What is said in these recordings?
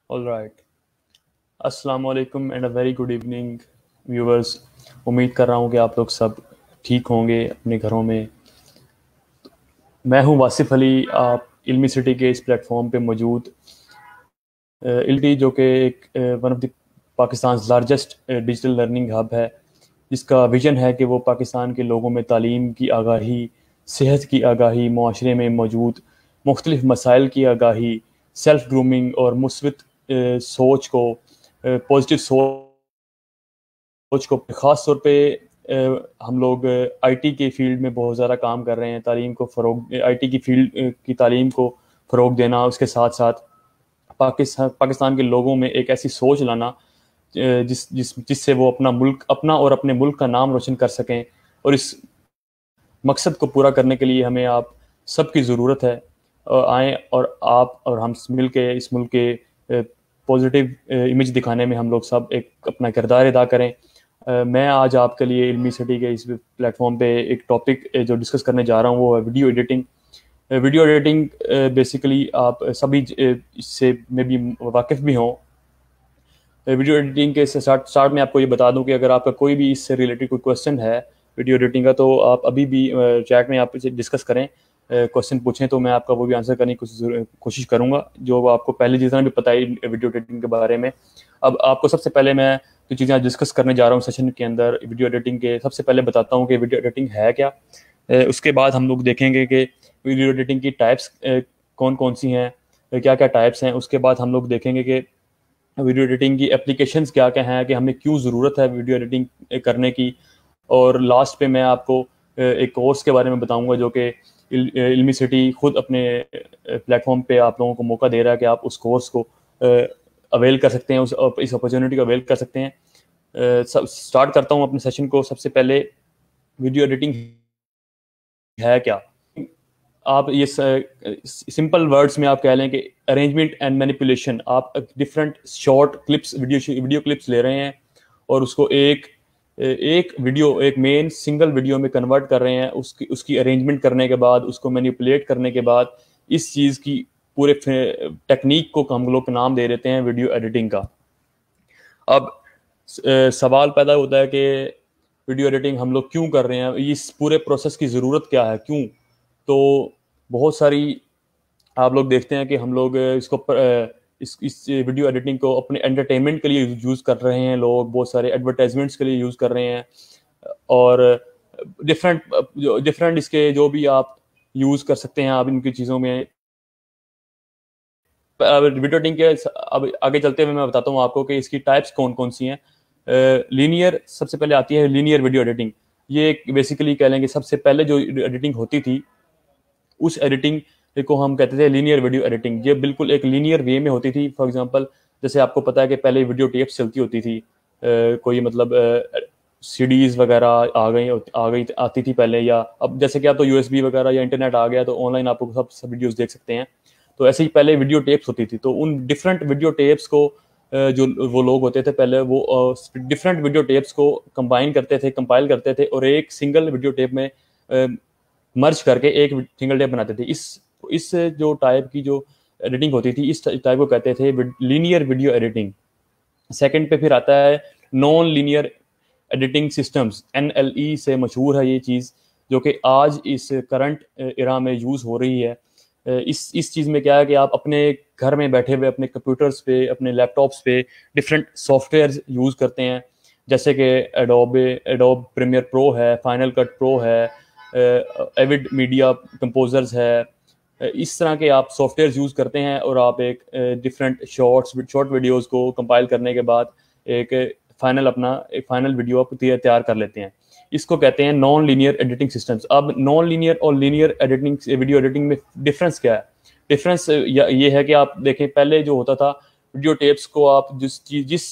All right. अस्सलाम वालेकुम and a very good evening viewers. उम्मीद कर रहा हूँ कि आप लोग सब ठीक होंगे अपने घरों में। मैं हूँ वासिफ़ अली, आप इल्मी सिटी के इस प्लेटफॉर्म पे मौजूद। इल्टी जो कि एक one of the Pakistan largest digital learning hub है, जिसका विजन है कि वो पाकिस्तान के लोगों में तालीम की आगाही, सेहत की आगाही, माशरे में मौजूद मुख्तलिफ मसाइल की आगाही, सेल्फ ग्रूमिंग और मुस्बित सोच को, पॉजिटिव सोच को ख़ास तौर पे हम लोग आईटी के फील्ड में बहुत ज़्यादा काम कर रहे हैं। तालीम को फ़रोग, आईटी की फील्ड की तालीम को फ़रोग देना, उसके साथ साथ पाकिस्तान के लोगों में एक ऐसी सोच लाना जिससे वो अपना और अपने मुल्क का नाम रोशन कर सकें। और इस मकसद को पूरा करने के लिए हमें आप सबकी ज़रूरत है। आएँ और आप और हम मिल के इस मुल्क के पॉजिटिव इमेज दिखाने में हम लोग सब एक अपना किरदार अदा करें। मैं आज आपके लिए इल्मी सिटी के इस प्लेटफॉर्म पे एक टॉपिक जो डिस्कस करने जा रहा हूँ वो है video editing. Video editing basically आप सभी इससे में भी वाकिफ़ भी हों। वीडियो एडिटिंग के स्टार्ट में आपको ये बता दूं कि अगर आपका कोई भी इससे रिलेटेड कोई क्वेश्चन है वीडियो एडिटिंग का, तो आप अभी भी चैट में आप इसे डिस्कस करें, क्वेश्चन पूछें, तो मैं आपका वो भी आंसर करने की कोशिश करूंगा, जो आपको पहले जितना भी पता है वीडियो एडिटिंग के बारे में। अब आपको सबसे पहले मैं जो चीज़ें डिस्कस करने जा रहा हूँ सेशन के अंदर वीडियो एडिटिंग के, सबसे पहले बताता हूँ कि वीडियो एडिटिंग है क्या। उसके बाद हम लोग देखेंगे कि वीडियो एडिटिंग की टाइप्स कौन कौन सी हैं, क्या क्या टाइप्स हैं। उसके बाद हम लोग देखेंगे कि वीडियो एडिटिंग की एप्लीकेशंस क्या क्या हैं, कि हमें क्यों ज़रूरत है वीडियो एडिटिंग करने की। और लास्ट पे मैं आपको एक कोर्स के बारे में बताऊंगा जो कि इल्मी सिटी खुद अपने प्लेटफॉर्म पे आप लोगों को मौका दे रहा है कि आप उस कोर्स को अवेल कर सकते हैं, इस अपॉर्चुनिटी को अवेल कर सकते हैं। सब स्टार्ट करता हूँ अपने सेशन को। सबसे पहले वीडियो एडिटिंग है क्या। आप ये सिंपल वर्ड्स में आप कह लें कि अरेंजमेंट एंड मैनिपुलेशन। आप different short clips, video clips ले रहे हैं और उसको एक एक वीडियो, एक मेन सिंगल वीडियो में कन्वर्ट कर रहे हैं। उसकी उसकी अरेंजमेंट करने के बाद, उसको मैनिपुलेट करने के बाद, इस चीज़ की पूरे टेक्निक को हम लोग नाम दे देते हैं वीडियो एडिटिंग का। अब सवाल पैदा होता है कि वीडियो एडिटिंग हम लोग क्यों कर रहे हैं, इस पूरे प्रोसेस की ज़रूरत क्या है, क्यों। तो बहुत सारी आप लोग देखते हैं कि हम लोग इस वीडियो एडिटिंग को अपने एंटरटेनमेंट के लिए यूज़ कर रहे हैं। लोग बहुत सारे एडवर्टाइजमेंट्स के लिए यूज़ कर रहे हैं, और डिफरेंट इसके जो भी आप यूज़ कर सकते हैं आप इनकी चीज़ों में। वीडियो एडिटिंग के अब आगे चलते हुए मैं बताता हूँ आपको कि इसकी टाइप्स कौन कौन सी हैं। लीनियर सबसे पहले आती है, लीनियर वीडियो एडिटिंग। ये बेसिकली कह लेंगे सबसे पहले जो एडिटिंग होती थी, उस एडिटिंग को हम कहते थे लीनियर वीडियो एडिटिंग। ये बिल्कुल एक लीनियर वे में होती थी। फॉर एग्जांपल, जैसे आपको पता है कि पहले वीडियो टेप्स चलती होती थी, कोई मतलब सीडीज वगैरह आ गई आती थी पहले, या अब जैसे कि आप तो यूएसबी वगैरह या इंटरनेट आ गया तो ऑनलाइन आपको सब वीडियोस देख सकते हैं। तो ऐसे ही पहले वीडियो टेप्स होती थी, तो उन डिफरेंट वीडियो टेप्स को जो वो लोग होते थे पहले, वो डिफरेंट वीडियो टेप्स को कंबाइन करते थे, कंपाइल करते थे, और एक सिंगल वीडियो टेप में मर्ज करके एक सिंगल टेप बनाते थे। इस जो टाइप की जो एडिटिंग होती थी, इस टाइप को कहते थे लीनियर वीडियो एडिटिंग। सेकंड पे फिर आता है non linear editing systems, NLE से मशहूर है ये चीज़, जो कि आज इस करंट इरा में यूज़ हो रही है। इस चीज़ में क्या है कि आप अपने घर में बैठे हुए अपने कंप्यूटर्स पे, अपने लैपटॉप्स पे डिफरेंट सॉफ्टवेयर यूज़ करते हैं, जैसे कि एडोब प्रीमियर प्रो है, फाइनल कट प्रो है, एविड मीडिया कंपोजर्स है। इस तरह के आप सॉफ्टवेयर यूज़ करते हैं, और आप एक डिफरेंट शॉर्ट वीडियोस को कंपाइल करने के बाद एक फाइनल वीडियो आप तैयार कर लेते हैं। इसको कहते हैं नॉन लीनियर एडिटिंग सिस्टम्स। अब नॉन लीनियर और लीनियर एडिटिंग, वीडियो एडिटिंग में डिफरेंस क्या है। डिफरेंस ये है कि आप देखें, पहले जो होता था, वीडियो टेप्स को आप जिस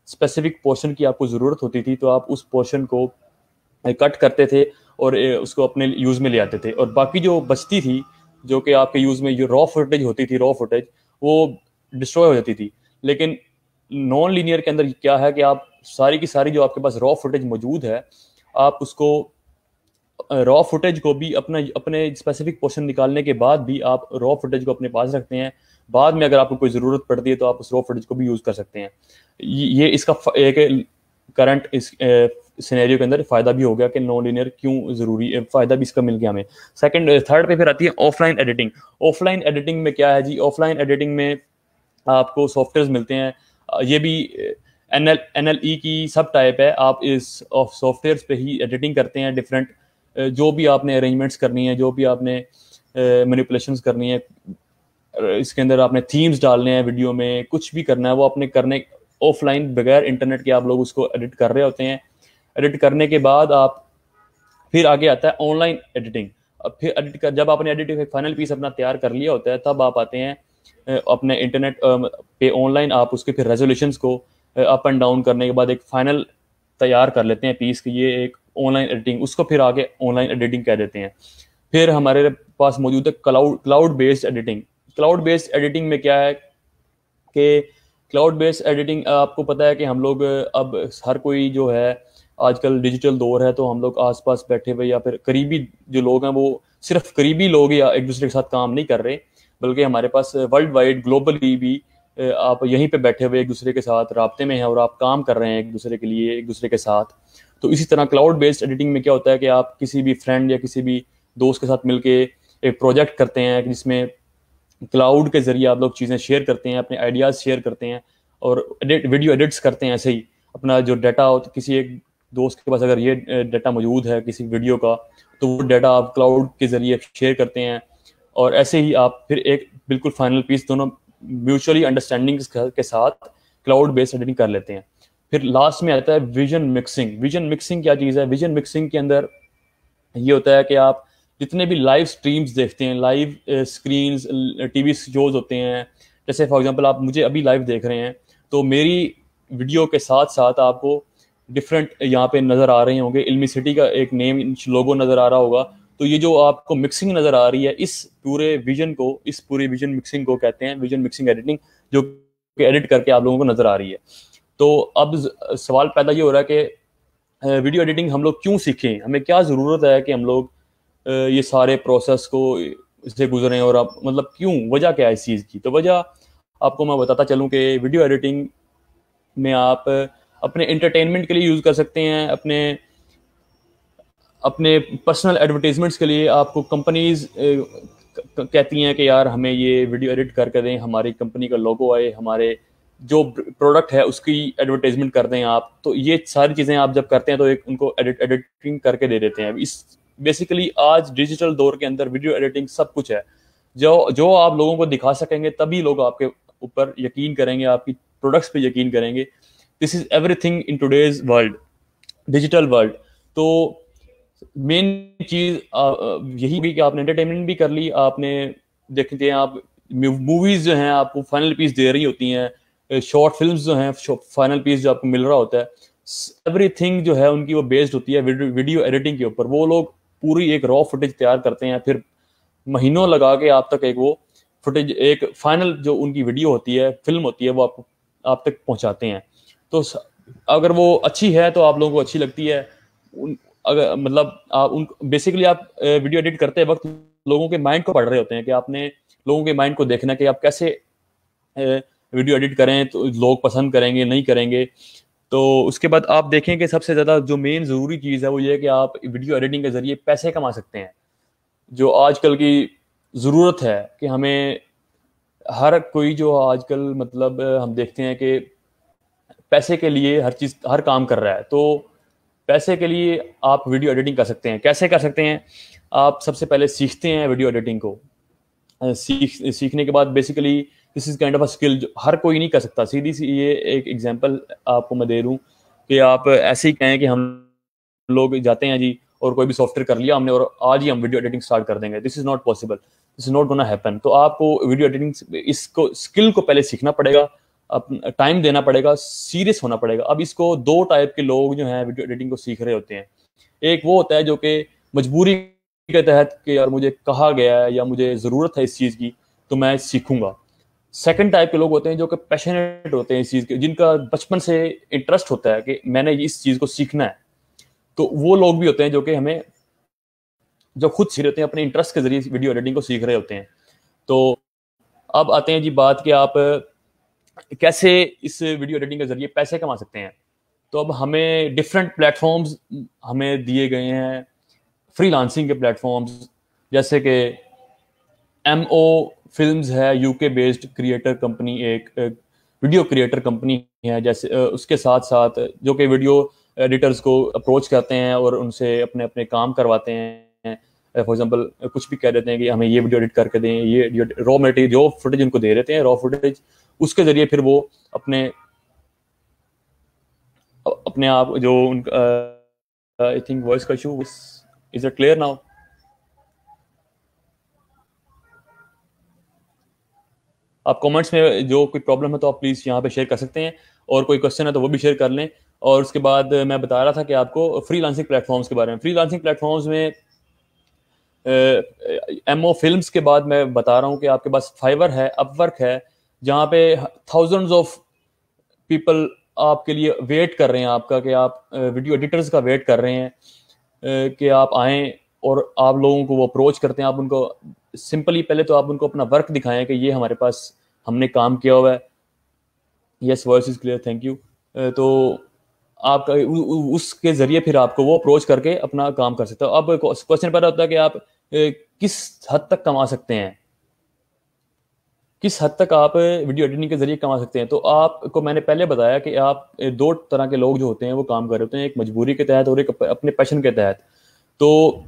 स्पेसिफिक पोर्शन की आपको ज़रूरत होती थी, तो आप उस पोर्शन को कट करते थे और उसको अपने यूज़ में ले आते थे, और बाकी जो बचती थी, जो कि आपके यूज़ में जो रॉ फुटेज होती थी, रॉ फुटेज वो डिस्ट्रॉय हो जाती थी। लेकिन नॉन लीनियर के अंदर क्या है कि आप सारी की सारी जो आपके पास रॉ फुटेज मौजूद है, आप उसको रॉ फुटेज को भी अपने स्पेसिफिक पोर्शन निकालने के बाद भी आप रॉ फुटेज को अपने पास रखते हैं। बाद में अगर आपको कोई ज़रूरत पड़ती है तो आप उस रॉ फुटेज को भी यूज़ कर सकते हैं। ये इसका एक करंट इस सिनेरियो के अंदर फ़ायदा भी हो गया कि नॉन लीनियर क्यों ज़रूरी है, फ़ायदा भी इसका मिल गया हमें। सेकंड थर्ड पे फिर आती है ऑफलाइन एडिटिंग। ऑफलाइन एडिटिंग में क्या है जी, ऑफलाइन एडिटिंग में आपको सॉफ्टवेयर मिलते हैं, ये भी NLE की सब टाइप है। आप इस सॉफ्टवेयर पे ही एडिटिंग करते हैं डिफरेंट, जो भी आपने अरेंजमेंट्स करनी है, जो भी आपने मैनिपुलेशंस करनी है, इसके अंदर आपने थीम्स डालने हैं, वीडियो में कुछ भी करना है वो अपने करने ऑफलाइन बगैर इंटरनेट के आप लोग उसको एडिट कर रहे होते हैं। एडिट करने के बाद आप फिर आगे आता है ऑनलाइन एडिटिंग। अब फिर एडिट कर, जब आपने एडिट फाइनल पीस अपना तैयार कर लिया होता है, तब आप आते हैं अपने इंटरनेट पे ऑनलाइन, आप उसके फिर रेजोल्यूशंस को अप एंड डाउन करने के बाद एक फाइनल तैयार कर लेते हैं पीस की, ये एक ऑनलाइन एडिटिंग, उसको फिर आगे ऑनलाइन एडिटिंग कह देते हैं। फिर हमारे पास मौजूद है cloud based editing. Cloud based editing में क्या है कि क्लाउड बेस्ड एडिटिंग, आपको पता है कि हम लोग अब हर कोई जो है आजकल डिजिटल दौर है, तो हम लोग आसपास बैठे हुए या फिर करीबी जो लोग हैं वो सिर्फ करीबी लोग या एक दूसरे के साथ काम नहीं कर रहे, बल्कि हमारे पास वर्ल्ड वाइड ग्लोबली भी आप यहीं पे बैठे हुए एक दूसरे के साथ राब्ते में हैं और आप काम कर रहे हैं एक दूसरे के लिए, एक दूसरे के साथ। तो इसी तरह क्लाउड बेस्ड एडिटिंग में क्या होता है कि आप किसी भी फ्रेंड या किसी भी दोस्त के साथ मिलके एक प्रोजेक्ट करते हैं जिसमें क्लाउड के जरिए आप लोग चीज़ें शेयर करते हैं, अपने आइडियाज़ शेयर करते हैं और वीडियो एडिट्स करते हैं। ऐसे ही अपना जो डाटा हो, तो किसी एक दोस्त के पास अगर ये डाटा मौजूद है किसी वीडियो का, तो वो डाटा आप क्लाउड के जरिए शेयर करते हैं और ऐसे ही आप फिर एक बिल्कुल फाइनल पीस दोनों म्यूचुअली अंडरस्टैंडिंग के साथ क्लाउड बेस्ड एडिटिंग कर लेते हैं। फिर लास्ट में आता है विजन मिक्सिंग। विजन मिक्सिंग क्या चीज़ है? विजन मिक्सिंग के अंदर ये होता है कि आप जितने भी लाइव स्ट्रीम्स देखते हैं, लाइव स्क्रीन्स टीवी शोज होते हैं, जैसे फॉर एग्जांपल आप मुझे अभी लाइव देख रहे हैं, तो मेरी वीडियो के साथ साथ आपको डिफरेंट यहाँ पे नज़र आ रहे होंगे, इल्मी सिटी का एक नेम लोगो नज़र आ रहा होगा। तो ये जो आपको मिक्सिंग नज़र आ रही है, इस पूरे विजन को, इस पूरी विजन मिक्सिंग को कहते हैं विजन मिक्सिंग एडिटिंग, जो कि एडिट करके आप लोगों को नज़र आ रही है। तो अब सवाल पैदा ये हो रहा है कि वीडियो एडिटिंग हम लोग क्यों सीखें, हमें क्या ज़रूरत है कि हम लोग ये सारे प्रोसेस को इससे गुजरें, और आप मतलब क्यों, वजह क्या है इस चीज़ की? तो वजह आपको मैं बताता चलूँ कि वीडियो एडिटिंग में आप अपने एंटरटेनमेंट के लिए यूज़ कर सकते हैं, अपने अपने पर्सनल एडवर्टीजमेंट्स के लिए। आपको कंपनीज कहती हैं कि यार हमें ये वीडियो एडिट करके दें, हमारी कंपनी का लोगो आए, हमारे जो प्रोडक्ट है उसकी एडवर्टाइजमेंट कर दें आप। तो ये सारी चीज़ें आप जब करते हैं तो एक उनको एडिटिंग करके दे देते हैं। इस बेसिकली आज डिजिटल दौर के अंदर वीडियो एडिटिंग सब कुछ है। जो आप लोगों को दिखा सकेंगे तभी लोग आपके ऊपर यकीन करेंगे, आपकी प्रोडक्ट्स पे यकीन करेंगे। This is everything in today's world, digital world. तो मेन चीज यही भी कि आपने एंटरटेनमेंट भी कर ली, आपने देखते हैं आप मूवीज जो हैं आपको फाइनल पीस दे रही होती हैं, शॉर्ट फिल्म्स जो हैं फाइनल पीस जो आपको मिल रहा होता है, एवरीथिंग जो है उनकी वो बेस्ड होती है वीडियो एडिटिंग के ऊपर। वो लोग पूरी एक रॉ फुटेज तैयार करते हैं, फिर महीनों लगा के आप तक एक वो फुटेज, एक फाइनल जो उनकी वीडियो होती है, फिल्म होती है, वो आप तक पहुंचाते हैं। तो अगर वो अच्छी है तो आप लोगों को अच्छी लगती है। अगर मतलब आप उन बेसिकली आप वीडियो एडिट करते वक्त लोगों के माइंड को पढ़ रहे होते हैं कि आपने लोगों के माइंड को देखना कि आप कैसे वीडियो एडिट करें तो लोग पसंद करेंगे नहीं करेंगे। तो उसके बाद आप देखें कि सबसे ज़्यादा जो मेन ज़रूरी चीज़ है वो ये है कि आप वीडियो एडिटिंग के ज़रिए पैसे कमा सकते हैं, जो आजकल की ज़रूरत है कि हमें हर कोई जो आजकल मतलब हम देखते हैं कि पैसे के लिए हर चीज़ हर काम कर रहा है। तो पैसे के लिए आप वीडियो एडिटिंग कर सकते हैं। कैसे कर सकते हैं? आप सबसे पहले सीखते हैं वीडियो एडिटिंग को। सीखने के बाद basically this is kind of a skill जो हर कोई नहीं कर सकता। सीधी सी ये एक एग्जांपल आपको मैं दे दूं कि आप ऐसे ही कहें कि हम लोग जाते हैं जी और कोई भी सॉफ्टवेयर कर लिया हमने और आज ही हम वीडियो एडिटिंग स्टार्ट कर देंगे। This is not possible, this is not gonna happen. तो आपको वीडियो एडिटिंग इसको स्किल को पहले सीखना पड़ेगा, टाइम देना पड़ेगा, सीरियस होना पड़ेगा। अब इसको दो टाइप के लोग जो हैं वीडियो एडिटिंग को सीख रहे होते हैं। एक वो होता है जो कि मजबूरी के तहत कि यार मुझे कहा गया है या मुझे ज़रूरत है इस चीज़ की तो मैं सीखूंगा। सेकंड टाइप के लोग होते हैं जो कि पैशनेट होते हैं इस चीज़ के, जिनका बचपन से इंटरेस्ट होता है कि मैंने इस चीज़ को सीखना है। तो वो लोग भी होते हैं जो कि हमें जो खुद सीख रहे होते हैं, अपने इंटरेस्ट के जरिए वीडियो एडिटिंग को सीख रहे होते हैं। तो अब आते हैं जी बात कि आप कैसे इस वीडियो एडिटिंग के जरिए पैसे कमा सकते हैं। तो अब हमें डिफरेंट प्लेटफॉर्म्स हमें दिए गए हैं, फ्रीलांसिंग के प्लेटफॉर्म्स, जैसे कि MO फिल्म्स है, यूके बेस्ड क्रिएटर कंपनी, एक वीडियो क्रिएटर कंपनी है। जैसे उसके साथ साथ जो कि वीडियो एडिटर्स को अप्रोच करते हैं और उनसे अपने अपने काम करवाते हैं। फॉर एग्जांपल कुछ भी कह देते हैं कि हमें ये वीडियो एडिट करके दें, ये रॉ मटेरियल जो फुटेज उनको दे देते हैं, रॉ फुटेज, उसके जरिए फिर वो अपने अपने आप जो उनका आई थिंक वॉइस का issue, is it clear now? आप कमेंट्स में जो कोई प्रॉब्लम है तो आप प्लीज़ यहाँ पे शेयर कर सकते हैं, और कोई क्वेश्चन है तो वो भी शेयर कर लें। और उसके बाद मैं बता रहा था कि आपको फ्रीलांसिंग प्लेटफॉर्म्स के बारे में, फ्रीलांसिंग प्लेटफॉर्म्स में MO फिल्म्स के बाद मैं बता रहा हूँ कि आपके पास फाइवर है, अपवर्क है, जहाँ पे थाउजेंड्स ऑफ पीपल आपके लिए वेट कर रहे हैं आपका, कि आप वीडियो एडिटर्स का वेट कर रहे हैं कि आप आएँ और आप लोगों को वो अप्रोच करते हैं। आप उनको सिंपली पहले तो आप उनको अपना वर्क दिखाएं कि ये हमारे पास हमने काम किया हुआ है। Yes, voice is clear, thank you. तो आप उसके जरिए फिर आपको वो अप्रोच करके अपना काम कर सकते हो। अब क्वेश्चन पैदा होता है कि आप किस हद तक कमा सकते हैं, किस हद तक आप वीडियो एडिटिंग के जरिए कमा सकते हैं। तो आपको मैंने पहले बताया कि आप दो तरह के लोग जो होते हैं वो काम कर रहे होते हैं, एक मजबूरी के तहत और एक अपने पैशन के तहत। तो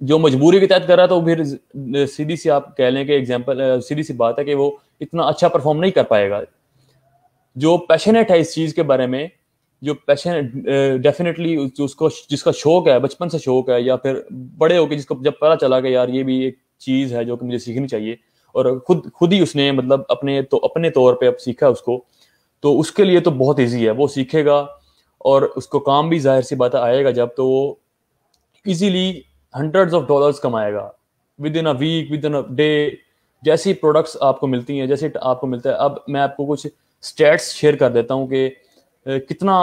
जो मजबूरी के तहत कर रहा है तो फिर सीधी सी आप कह लें कि एग्जांपल, सीधी सी बात है कि वो इतना अच्छा परफॉर्म नहीं कर पाएगा। जो पैशनेट है इस चीज़ के बारे में, जो पैशन डेफिनेटली उसको जिसका शौक है, बचपन से शौक है, या फिर बड़े होके जिसको जब पता चला कि यार ये भी एक चीज़ है जो कि मुझे सीखनी चाहिए, और खुद ही उसने मतलब अपने तौर पे अब सीखा उसको, तो उसके लिए तो बहुत ईजी है, वो सीखेगा और उसको काम भी जाहिर सी बात है आएगा जब, तो वो इजीली हंड्रेड्स ऑफ डॉलर्स कमाएगा within a week, within a day. जैसी प्रोडक्ट्स आपको मिलती हैं, जैसे आपको मिलता है। अब मैं आपको कुछ स्टैट्स शेयर कर देता हूँ कि कितना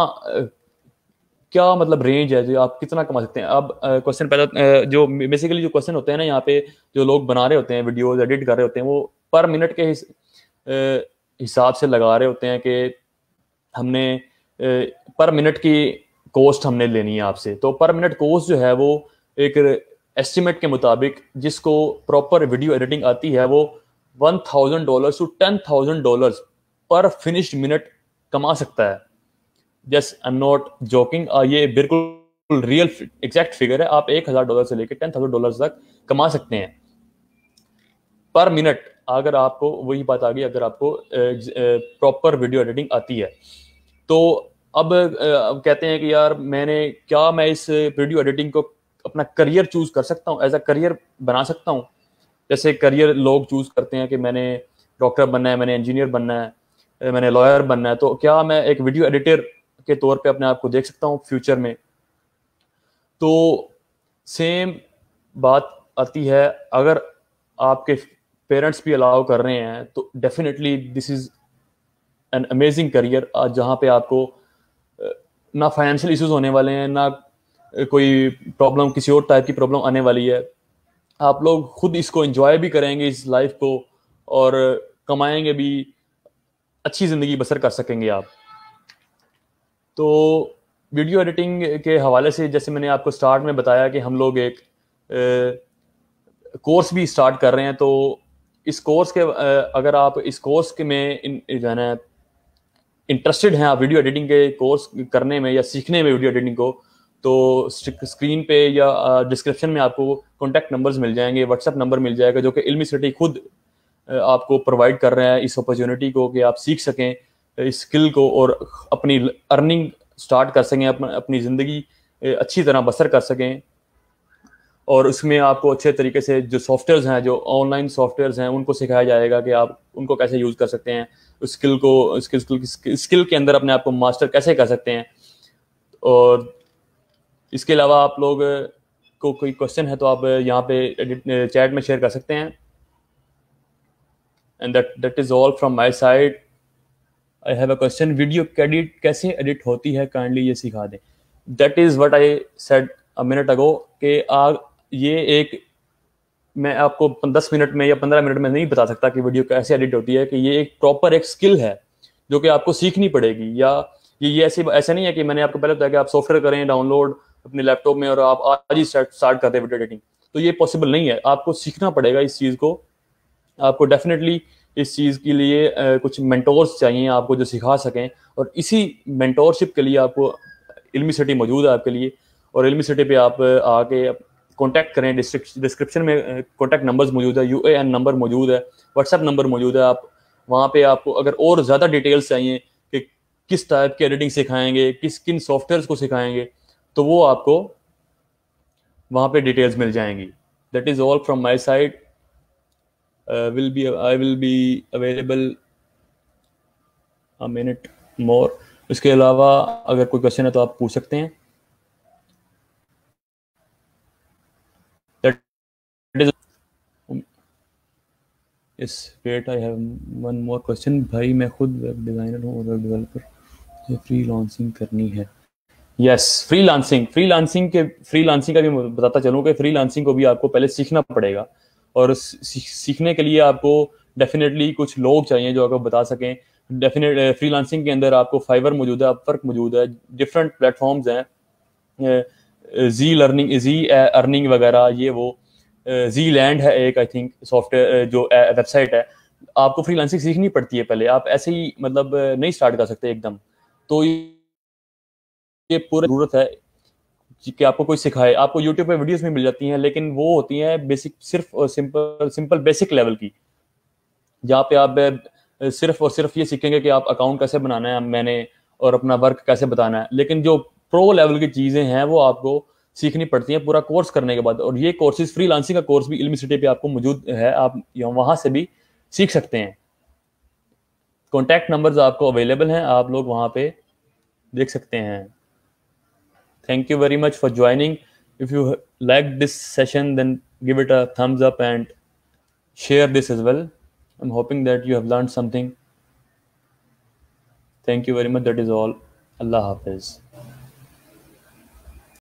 क्या मतलब रेंज है जो आप कितना कमा सकते हैं। अब क्वेश्चन पैदा, जो बेसिकली जो क्वेश्चन होते हैं ना यहाँ पे, जो लोग बना रहे होते हैं, वीडियोस एडिट कर रहे होते हैं, वो पर मिनट के हिसाब से लगा रहे होते हैं कि हमने पर मिनट की कॉस्ट हमने लेनी है आपसे। तो पर मिनट कॉस्ट जो है वो एक एस्टिमेट के मुताबिक, जिसको प्रॉपर वीडियो एडिटिंग आती है, वो $1,000 to $10,000 पर फिनिश्ड मिनट कमा सकता है। Just I am not joking, ये बिल्कुल रियल एग्जैक्ट फिगर है। आप $1,000 से लेकर $10,000 तक कमा सकते हैं पर मिनट, अगर आपको, वही बात आ गई, अगर आपको प्रॉपर वीडियो एडिटिंग आती है। तो अब कहते हैं कि यार मैं इस वीडियो एडिटिंग को अपना करियर चूज कर सकता हूँ, एज अ करियर बना सकता हूँ। जैसे करियर लोग चूज करते हैं कि मैंने डॉक्टर बनना है, मैंने इंजीनियर बनना है, मैंने लॉयर बनना है, तो क्या मैं एक वीडियो एडिटर के तौर पे अपने आप को देख सकता हूँ फ्यूचर में? तो सेम बात आती है, अगर आपके पेरेंट्स भी अलाउ कर रहे हैं तो definitely this is an amazing career, जहाँ पे आपको ना फाइनेंशियल इश्यूज होने वाले हैं, ना कोई प्रॉब्लम, किसी और टाइप की प्रॉब्लम आने वाली है। आप लोग खुद इसको एंजॉय भी करेंगे इस लाइफ को, और कमाएंगे भी, अच्छी ज़िंदगी बसर कर सकेंगे आप। तो वीडियो एडिटिंग के हवाले से, जैसे मैंने आपको स्टार्ट में बताया कि हम लोग एक कोर्स भी स्टार्ट कर रहे हैं। तो इस कोर्स के अगर आप इस कोर्स के में जो है ना इंटरेस्टेड हैं, आप वीडियो एडिटिंग के कोर्स करने में या सीखने में वीडियो एडिटिंग को, तो स्क्रीन पे या डिस्क्रिप्शन में आपको कॉन्टैक्ट नंबर्स मिल जाएंगे, व्हाट्सएप नंबर मिल जाएगा, जो कि इल्मी सिटी खुद आपको प्रोवाइड कर रहा है इस अपॉर्चुनिटी को, कि आप सीख सकें इस स्किल को और अपनी अर्निंग स्टार्ट कर सकें, अपनी ज़िंदगी अच्छी तरह बसर कर सकें। और उसमें आपको अच्छे तरीके से जो सॉफ्टवेयर्स हैं, जो ऑनलाइन सॉफ्टवेयर्स हैं, उनको सिखाया जाएगा कि आप उनको कैसे यूज़ कर सकते हैं, उस स्किल के अंदर अपने आप को मास्टर कैसे कर सकते हैं। और इसके अलावा आप लोग को कोई क्वेश्चन है तो आप यहाँ पे चैट में शेयर कर सकते हैं। And that is all from my side. I have a question, video कैसे एडिट होती है, काइंडली ये सिखा दें। That is what I said a minute ago, कि ये एक, मैं आपको 10 मिनट में या 15 मिनट में नहीं बता सकता कि वीडियो कैसे एडिट होती है, कि ये एक प्रॉपर एक स्किल है जो कि आपको सीखनी पड़ेगी। या ये ऐसा नहीं है कि मैंने आपको पहले बताया कि आप सॉफ्टवेयर करें डाउनलोड अपने लैपटॉप में और आप आज ही स्टार्ट कर दें वीडियो एडिटिंग, तो ये पॉसिबल नहीं है। आपको सीखना पड़ेगा इस चीज़ को। आपको डेफिनेटली इस चीज़ के लिए कुछ मेंटोर्स चाहिए आपको जो सिखा सकें, और इसी मेंटोरशिप के लिए आपको इल्मी सिटी मौजूद है आपके लिए। और इल्मी सिटी पे आप आके कांटेक्ट करें। डिस्क्रिप्शन में कांटेक्ट नंबर्स मौजूद है, यूएएन नंबर मौजूद है, व्हाट्सएप नंबर मौजूद है। आप वहाँ पे आपको अगर और ज़्यादा डिटेल्स चाहिए कि किस टाइप की एडिटिंग सिखाएंगे, किन सॉफ्टवेयर को सिखाएंगे, तो वो आपको वहाँ पे डिटेल्स मिल जाएंगी। That is all from my side. I will be available a minute more. इसके अलावा अगर कोई क्वेश्चन है तो आप पूछ सकते हैं। That is, yes, wait, I have one more question। भाई मैं खुद वेब डिज़ाइनर हूँ और वेब डेवलपर, मुझे फ्रीलांसिंग करनी है। यस, फ्रीलांसिंग का भी मैं बताता चलूँ कि फ्रीलांसिंग को भी आपको पहले सीखना पड़ेगा, और सीखने के लिए आपको डेफिनेटली कुछ लोग चाहिए जो आपको बता सकें। डेफिनेट फ्रीलांसिंग के अंदर आपको फाइवर मौजूद है, अपवर्क मौजूद है, डिफरेंट प्लेटफॉर्म्स हैं, जी अर्निंग वगैरह, ये वो जी लैंड है एक, आई थिंक सॉफ्टवेयर जो वेबसाइट है। आपको फ्रीलांसिंग सीखनी पड़ती है पहले, आप ऐसे ही मतलब नहीं स्टार्ट कर सकते एकदम। तो ये पूरी जरूरत है कि आपको कोई सिखाए। आपको यूट्यूब पे वीडियोस में मिल जाती हैं, लेकिन वो होती हैं बेसिक, सिर्फ और सिंपल बेसिक लेवल की, जहाँ पे आप सिर्फ और सिर्फ ये सीखेंगे कि आप अकाउंट कैसे बनाना है मैंने, और अपना वर्क कैसे बताना है। लेकिन जो प्रो लेवल की चीज़ें हैं वो आपको सीखनी पड़ती हैं पूरा कोर्स करने के बाद। और ये कोर्सेज, फ्रीलांसिंग का कोर्स भी इल्मी सिटी पे आपको मौजूद है, आप वहाँ से भी सीख सकते हैं। कॉन्टैक्ट नंबर्स आपको अवेलेबल हैं, आप लोग वहाँ पे देख सकते हैं। Thank you very much for joining. If you liked this session, then give it a thumbs up and share this as well. I'm hoping that you have learned something. Thank you very much. That is all. Allah Hafiz.